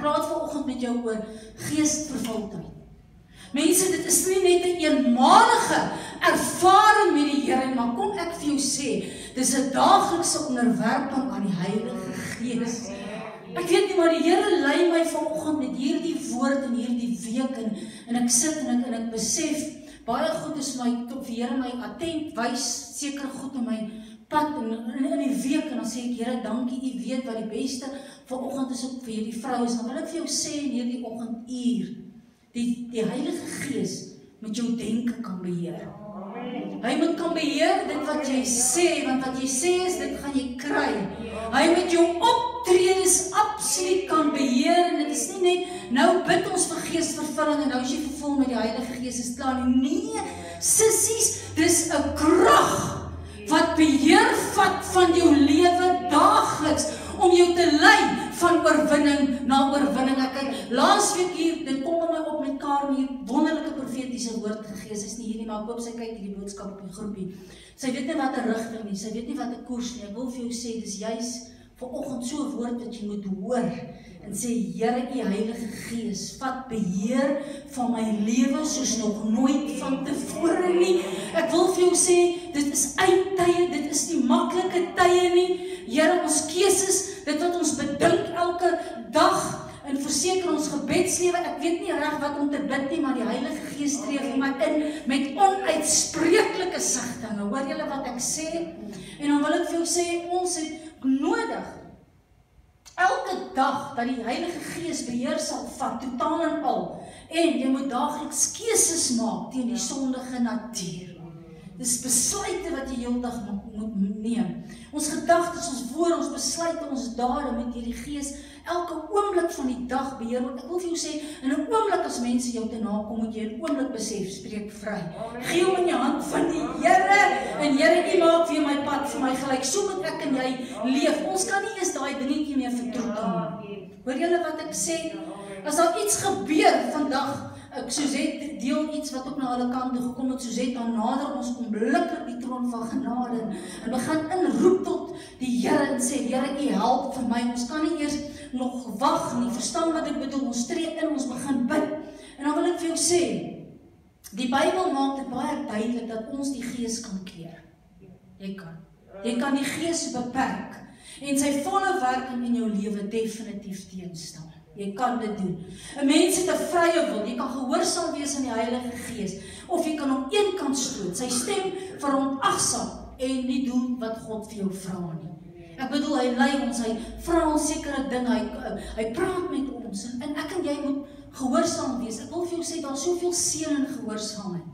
Ek praat vanoggend met jou oor geesvervuldheid. Mense, dit is nie net 'n eenmalige ervaring met die Here, maar kom ek vir jou sê, dis 'n daaglikse onderwerping aan die Heilige Gees. Ek weet nie, maar die Here lei my vanoggend met hierdie woord en hierdie week en ek sit en ek besef, baie goed is my, tot die Here my attent wys, seker goed in my pad in die week, en dan sê ek, Here, dankie, U weet wat die beste vanoggend is ook vir hierdie vrou is. Dan wil ek vir jou sê in hierdie oggenduur, die Heilige Gees met jou denke kan beheer. Hy moet kan beheer dit wat jy sê, want wat jy sê is, dit gaan jy kry. Hy moet jou optredes absoluut kan beheer, en dit is nie net, nou bid ons vir geesvervulling, en nou is jy vervul met die Heilige Gees, is klaar nie. Nee, sissies, dis 'n krag, wat beheer vat van jou lewe daagliks, om jou te lei van oorwinning na oorwinning. Ek kyk, laasweek hier, dit kom my op met Karen hier, wonderlike profetiese woord gegee, sy is nie hier nie, maar ek hoop sy kyk hierdie boodskap op die groepie. Sy weet nie wat 'n rigting nie, sy weet nie wat 'n koers nie. Ek wil vir jou sê, dis juis vanoggend so 'n woord wat jy moet hoor, en sê, Here, U Heilige Gees, vat beheer van my lewe soos nog nooit van tevore nie. Ek wil vir jou sê, dit is eindtye, dit is nie maklike tye nie. Here, ons keuses, dit wat ons bedink elke dag, en verseker ons gebedslewe, ek weet nie reg wat om te bid nie, maar die Heilige Gees tree vir my in met onuitspreeklike sigtinge. Hoor julle wat ek sê? En dan wil ek vir jou sê, ons het nodig elke dag dat die Heilige Gees beheer sal vat, totaal en al. En jy moet daagliks keuses maak teen die sondige natuur. Dis besluite wat jy heeldag moet neem. Ons gedagtes, ons woorde, ons besluite, ons dade met hierdie Gees elke oomblik van die dag beheer. Ek wil vir jou sê, in 'n oomblik as mense jou te nakom, moet jy 'n oomblik besef, spreek vry. Gee hom in die hand van die Here, en Here, U maak weer my pad vir my gelyk. So moet ek en jy leef. Ons kan nie eens daai dingetjie meer vertroetel nie. Hoor julle wat ek sê? As daar iets gebeur vandag, Suzette deel iets wat ook na hulle kant toe gekom het, Suzette, dan nader ons onmiddellik die troon van genade en begin inroep tot die Here en sê, Here, U help vir my. Ons kan nie eers nog wag nie, verstaan wat ek bedoel, ons tree in, ons begin bid. En dan wil ek vir jou sê, die Bybel maak dit baie duidelik dat ons die Gees kan keer. Jy kan die Gees beperk en sy volle werking in jou lewe definitief teenstaan. Jy kan dit doen. 'n Mens het 'n vrye wil. Jy kan gehoorsaam wees aan die Heilige Gees, of jy kan hom eenkant stoot, sy stem verontagsaam en nie doen wat God vir jou vra nie. Ek bedoel, hy lei ons, hy vra ons sekere dinge, hy praat met ons, en ek en jy moet gehoorsaam wees. Ek wil vir jou sê, daar is soveel seën in gehoorsaamheid.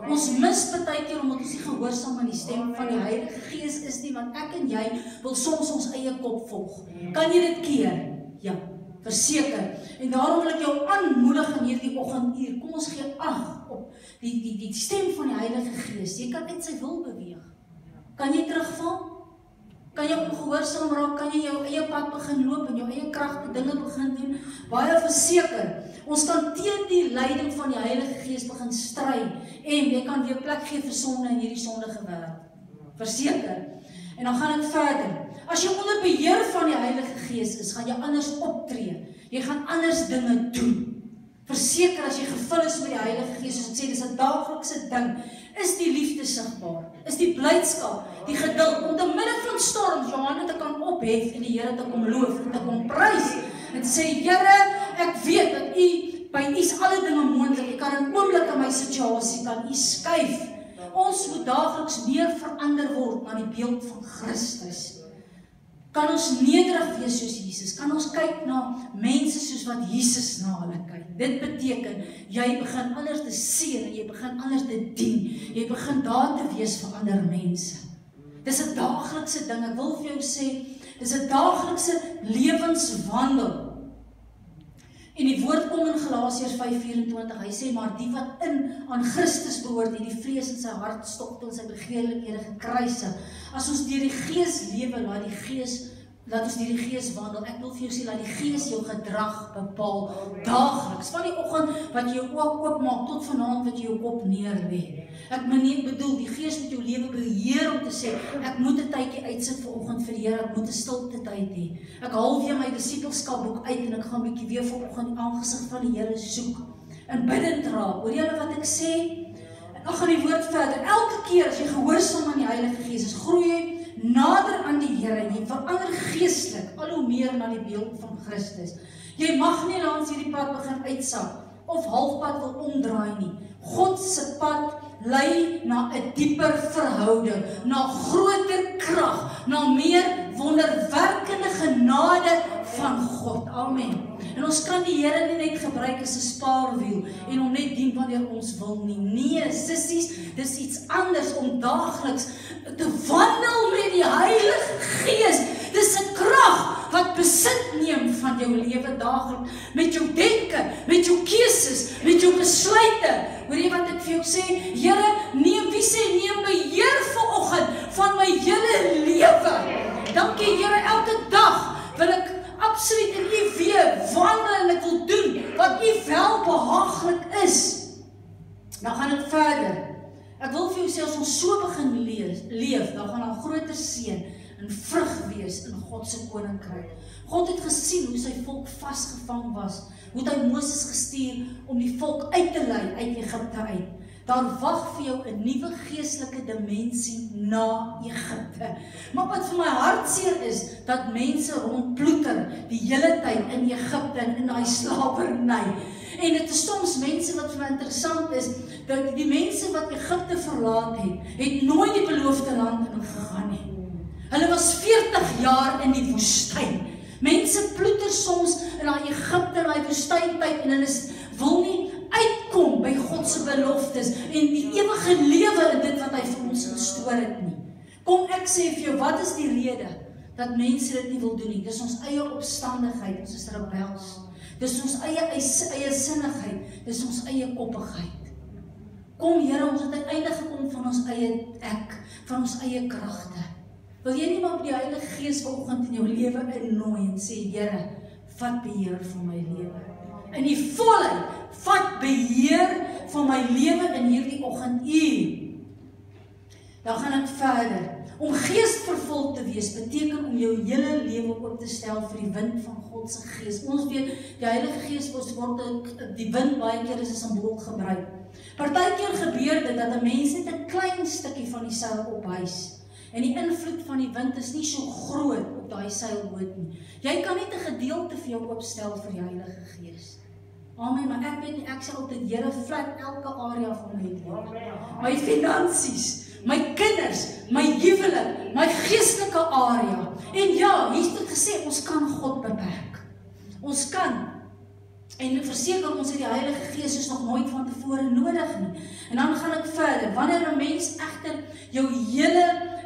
Ons mis baie keer omdat ons nie gehoorsaam aan die stem van die Heilige Gees is nie, want ek en jy wil soms ons eie kop volg. Kan jy dit keer? Ja. Verseker, en daarom wil ek jou aanmoedig in hierdie oggenduur, kom ons gee ag op die stem van die Heilige Gees. Jy kan net sy wil beweeg. Kan jy terugval? Kan jy ongehoorsaam raak? Kan jy jou eie pad begin loop en jou eie kragte dinge begin doen? Baie verseker, ons kan teen die leiding van die Heilige Gees begin stry, en jy kan weer plek gee vir sonde in hierdie sondige wêreld. Verseker. En dan gaan ek verder. As jy onder beheer van die Heilige Gees is, gaan jy anders optree. Jy gaan anders dinge doen. Verseker, as jy gevul is met die Heilige Gees, soos ek sê, dis 'n daaglikse ding, is die liefde sigbaar, is die blydskap, die geduld, om te midde van storms jou hande te kan ophef en die Here te kom loof en te kom prys en te sê, Here, ek weet dat by U is alle dinge moontlik. Ek kan in oomblik in my situasie kan U skuif. Ons moet daagliks meer verander word na die beeld van Christus. Kan ons nederig wees soos Jesus? Kan ons kyk na mense soos wat Jesus na hulle kyk? Dit beteken, jy begin anders te seën en jy begin anders te dien. Jy begin daar te wees vir ander mense. Dis 'n daaglikse ding. Ek wil vir jou sê, dis 'n daaglikse lewenswandel. En die woord kom in Galasiërs 5:24. Hy sê, maar die wat aan Christus behoort, die vlees in sy hart stop en sy begeerlikhede gekruisig. As ons deur die Gees lewe, laat die Gees laat ons deur die Gees wandel. Ek wil vir jou sê, laat die Gees jou gedrag bepaal, daagliks, van die oggend wat jy jou oop oopmaak, tot vanaand wat jy jou kop neerlê. Ek bedoel, die Gees moet jou lewe beheer om te sê, ek moet 'n tydjie uitsit vanoggend vir die Here, ek moet 'n stilte tyd hê. Ek haal weer my disippelskapboek uit en ek gaan 'n bietjie weer vanoggend die aangesig van die Here soek en bidend raak. Hoor julle wat ek sê? En dan gaan die woord verder. Elke keer as jy gehoorsaam aan die Heilige Gees is, groei jy nader aan die Here en jy verander geestelik al hoe meer na die beeld van Christus. Jy mag nie langs hierdie pad begin uitsak of halfpad wil omdraai nie. God se pad lei na 'n dieper verhouding, na groter krag, na meer wonderwerkende genade van God. Amen. En ons kan die Here nie net gebruik as 'n spaarwiel en hom net dien wanneer ons wil nie. Nee, sissies, dis iets anders om daagliks te wandel met die Heilige Gees. Dis 'n krag wat besit neem van jou lewe daagliks, met jou denke, met jou keuses, met jou besluite. Hoor jy wat ek vir jou sê? Here, neem beheer vanoggend van my hele lewe. Dankie Here, elke dag wil ek absoluut in U weë wandel en ek wil doen wat U welbehaaglik is. Dan gaan ek verder. Ek wil vir jou sê, as ons so begin leef, dan gaan daar groter seën en vrug wees in God se koninkryk. God het gesien hoe sy volk vasgevang was, hoe hy Moses gestuur om die volk uit te lei uit Egipte uit. Daar wag vir jou 'n nuwe geestelike dimensie na Egipte. Maar wat vir my hartseer is, dat mense rondploeter die hele tyd in Egipte en in daai slawerny. En dit is soms mense wat vir my interessant is, dat die mense wat Egipte verlaat het nooit die beloofde land ingegaan nie. Hulle was 40 jaar in die woestyn. Mense ploeter soms in daai Egipte, daai woestyntyd, en hulle wil nie uitkom by God se beloftes en die ewige lewe in dit wat hy vir ons instoor het nie. Kom ek sê vir jou, wat is die rede dat mense dit nie wil doen nie? Dis ons eie opstandigheid, ons is rebels. Dis ons eie sinnigheid, dis ons eie koppigheid. Kom Here, ons het uiteindelik gekom van ons eie ek, van ons eie kragte. Wil jy nie maar op die Heilige Gees vanoggend in jou lewe innooi en sê, Here, vat beheer van my lewe. In die volheid, vat beheer van my lewe in hierdie oggenduur. Dan gaan ek verder. Om geesvervuld te wees beteken om jou hele lewe oop te stel vir die wind van God se Gees. Ons weet, die Heilige Gees word die wind baie keer as 'n simbool gebruik. Partykeer gebeur dit dat 'n mens net 'n klein stukkie van die seil ophys. En die invloed van die wind is nie so groot op daai seilboot nie. Jy kan net 'n gedeelte vir jou oopstel vir die Heilige Gees. Amen, maar ek weet nie, ek sê altyd, Here, vlek elke area van my lewe. My finansies, my kinders, my huwelik, my geestelike area. En ja, hier het gesê, ons kan God beperk. Ons kan. En verseker ons het die Heilige Gees is nog nooit van tevore nodig nie. En dan gaan ek verder. Wanneer 'n mens egter jou hele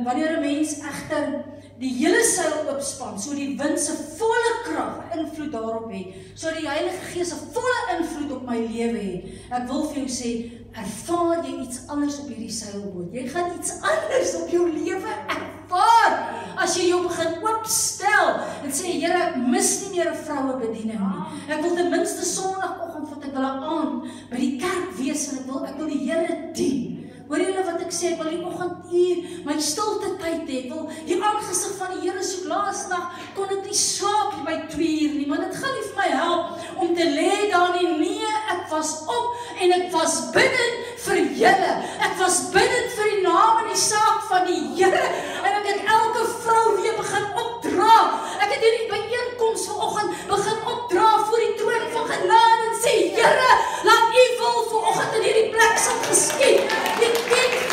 wanneer 'n mens egter die hele seil oopspan, so die wind se volle krag invloed daarop het, so die Heilige Gees 'n volle invloed op my lewe het. Ek wil vir jou sê, ervaar jy iets anders op hierdie seilboot. Jy gaan iets anders op jou lewe ervaar as jy jou begin oopstel en sê, Here, ek mis nie meer 'n vrouebediening nie. Ek wil ten minste Sondagoggend wat ek wil aan by die kerk wees en ek wil die Here dien. Hoor julle wat ek sê, ek wil die oggenduur my stilte tyd hê, ek wil die aangesig van die Here soek. Laasnag kon ek nie slaap by 2 uur nie, maar dit gaan nie vir my help om te lê daar nie. Nee, ek was op en ek was bidend vir julle. Ek was bidend vir die naam en die saak van die Here en ek het elke vrou weer begin opdra. Ek het hierdie byeenkoms vanoggend begin opdra voor die troon van genade en sê, Here, laat U wil vanoggend in hierdie plek sal geskied. Die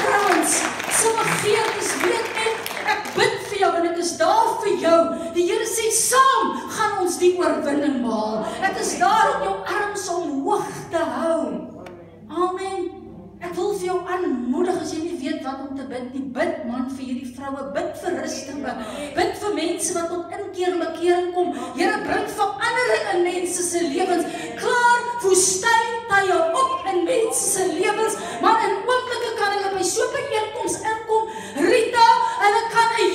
vrouens, sommige geertes weet net, ek bid vir jou en ek is daar vir jou. Die Here sê, saam gaan ons die oorwinning behaal. Ek is daar om jou arms omhoog te hou. Amen. Ek wil vir jou aanmoedig, as jy nie weet wat om te bid nie, bid man vir hierdie vroue, bid vir rusting, bid vir mense wat tot inkeer en bekering kom. Here, bring verandering in mense se lewens. Klaar woestyntye op in mense se lewens, maar in oomblikke kan hulle by so 'n byeenkoms inkom, Rita, hulle kan 'n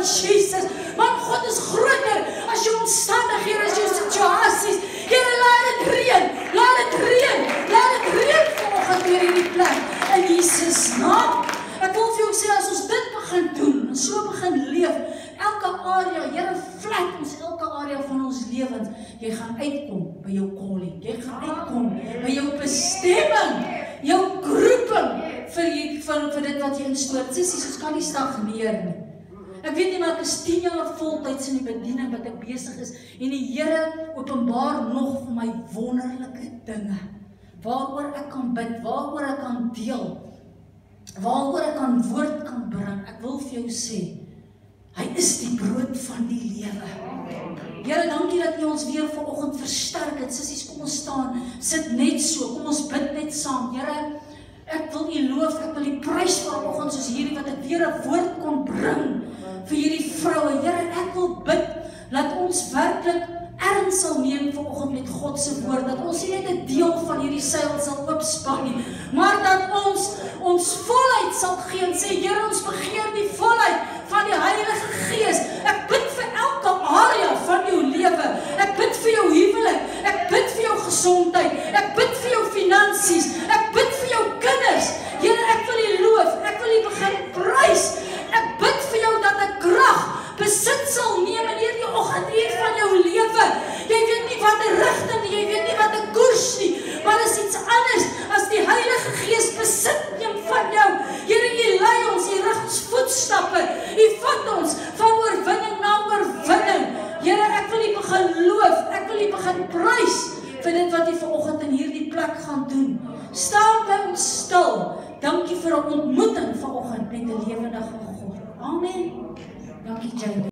van Jesus. Want God is groter as jou omstandighede, as jou situasies. Here, laat dit reën, laat dit reën, laat dit reën vanoggend hier in die plek. In Jesus naam. Ek wil vir jou sê, as ons dit begin doen, en so begin leef, elke area, Here, vlek ons elke area van ons lewens, jy gaan uitkom by jou calling, jy gaan uitkom by jou bestemming, jou roeping vir dit wat jy instoot. Sissies, ons kan nie stagneer nie. Ek weet nie, maar ek is 10 jaar voltyds in die bediening wat ek besig is, en die Here openbaar nog vir my wonderlike dinge, waaroor ek kan bid, waaroor ek kan deel, waaroor ek aan woord kan bring. Ek wil vir jou sê, hy is die brood van die lewe. Here, dankie dat U ons weer vanoggend versterk het. Sissies, kom ons staan, sit net so, kom ons bid net saam. Here, ek wil U loof, ek wil U prys vanoggend soos hierdie wat ek weer 'n woord kon bring vir hierdie vroue. Here, ek wil bid dat ons werklik erns sal neem vanoggend met God se woord, dat ons nie net 'n deel van hierdie seil sal oopspan nie, maar dat ons volheid sal gee en sê, Here, ons begeer die volheid van die Heilige Gees. Ek bid vir elke area van jou lewe. Ek bid vir jou huwelik. Ek bid vir jou gesondheid. Ek bid vir jou finansies. Ek bid vir jou kinders. Here, ek wil U loof. Ek wil U begin prys. Ek bid vir jou dat 'n krag besit sal neem in hierdie oggenduur van jou lewe. Jy weet nie wat 'n rigting nie, jy weet nie wat 'n koers nie, maar is iets anders as die Heilige Gees besit neem van jou. Here, U lei ons, U rig ons voetstappe, U vat ons van oorwinning na oorwinning. Here, ek wil U begin loof, ek wil U begin prys vir dit wat U vanoggend in hierdie plek gaan doen. Staan by ons stil. Dankie vir 'n ontmoeting vanoggend met 'n lewendige God. Amen. Dankie, Jane.